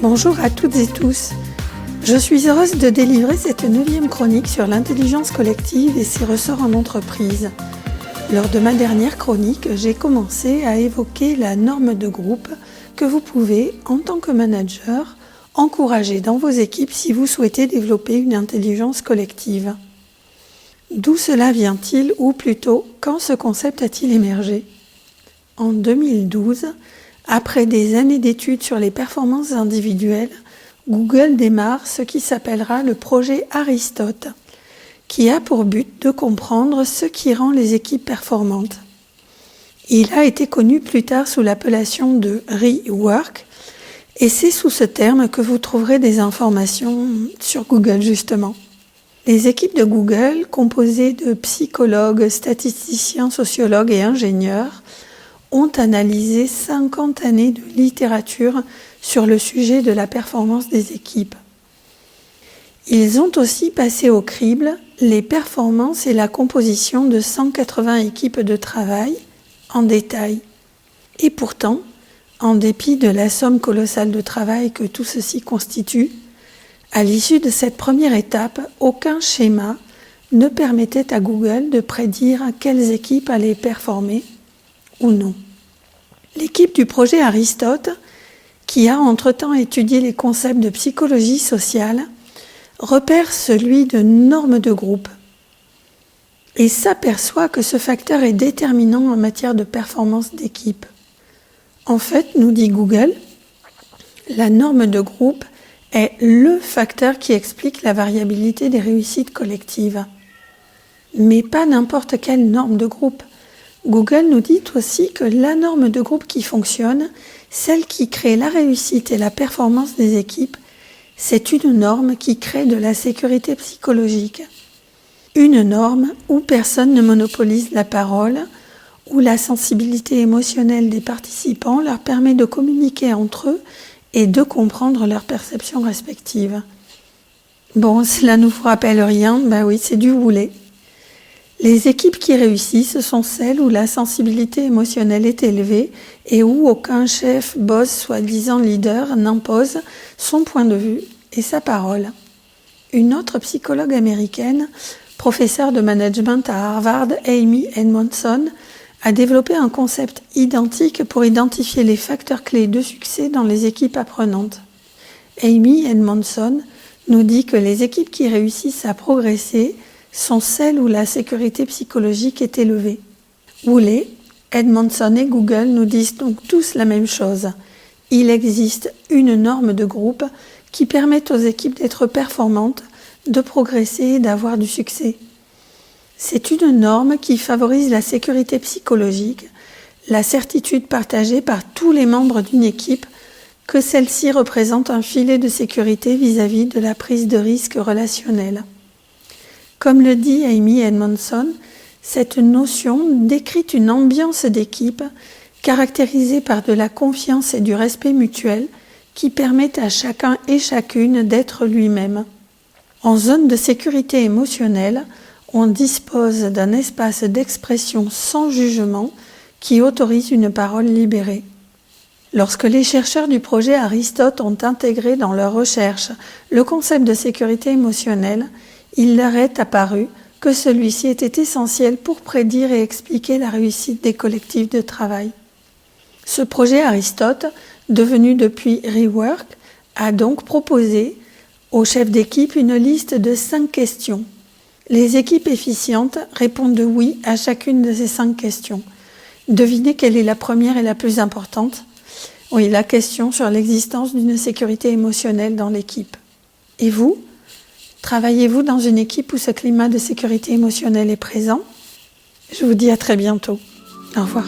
Bonjour à toutes et tous. Je suis heureuse de délivrer cette 9e chronique sur l'intelligence collective et ses ressorts en entreprise. Lors de ma dernière chronique, j'ai commencé à évoquer la norme de groupe que vous pouvez, en tant que manager, encourager dans vos équipes si vous souhaitez développer une intelligence collective. D'où cela vient-il, ou plutôt, quand ce concept a-t-il émergé ? En 2012, après des années d'études sur les performances individuelles, Google démarre ce qui s'appellera le projet Aristote, qui a pour but de comprendre ce qui rend les équipes performantes. Il a été connu plus tard sous l'appellation de Rework, et c'est sous ce terme que vous trouverez des informations sur Google justement. Les équipes de Google, composées de psychologues, statisticiens, sociologues et ingénieurs, ont analysé 50 années de littérature sur le sujet de la performance des équipes. Ils ont aussi passé au crible les performances et la composition de 180 équipes de travail en détail. Et pourtant, en dépit de la somme colossale de travail que tout ceci constitue, à l'issue de cette première étape, aucun schéma ne permettait à Google de prédire quelles équipes allaient performer ou non. L'équipe du projet Aristote, qui a entre-temps étudié les concepts de psychologie sociale, repère celui de normes de groupe et s'aperçoit que ce facteur est déterminant en matière de performance d'équipe. En fait, nous dit Google, la norme de groupe est le facteur qui explique la variabilité des réussites collectives. Mais pas n'importe quelle norme de groupe. Google nous dit aussi que la norme de groupe qui fonctionne, celle qui crée la réussite et la performance des équipes, c'est une norme qui crée de la sécurité psychologique. Une norme où personne ne monopolise la parole, où la sensibilité émotionnelle des participants leur permet de communiquer entre eux et de comprendre leurs perceptions respectives. Bon, cela ne vous rappelle rien ? Ben oui, c'est du boulet. Les équipes qui réussissent sont celles où la sensibilité émotionnelle est élevée et où aucun chef, boss, soi-disant leader n'impose son point de vue et sa parole. Une autre psychologue américaine, professeure de management à Harvard, Amy Edmondson, a développé un concept identique pour identifier les facteurs clés de succès dans les équipes apprenantes. Amy Edmondson nous dit que les équipes qui réussissent à progresser sont celles où la sécurité psychologique est élevée. Woolley, Edmondson et Google nous disent donc tous la même chose. Il existe une norme de groupe qui permet aux équipes d'être performantes, de progresser et d'avoir du succès. C'est une norme qui favorise la sécurité psychologique, la certitude partagée par tous les membres d'une équipe que celle-ci représente un filet de sécurité vis-à-vis de la prise de risque relationnelle. Comme le dit Amy Edmondson, cette notion décrit une ambiance d'équipe caractérisée par de la confiance et du respect mutuel qui permettent à chacun et chacune d'être lui-même. En zone de sécurité émotionnelle, on dispose d'un espace d'expression sans jugement qui autorise une parole libérée. Lorsque les chercheurs du projet Aristote ont intégré dans leurs recherches le concept de sécurité émotionnelle, il leur est apparu que celui-ci était essentiel pour prédire et expliquer la réussite des collectifs de travail. Ce projet Aristote, devenu depuis Rework, a donc proposé aux chefs d'équipe une liste de 5 questions. Les équipes efficientes répondent oui à chacune de ces 5 questions. Devinez quelle est la première et la plus importante ? Oui, la question sur l'existence d'une sécurité émotionnelle dans l'équipe. Et vous ? Travaillez-vous dans une équipe où ce climat de sécurité émotionnelle est présent ? Je vous dis à très bientôt. Au revoir.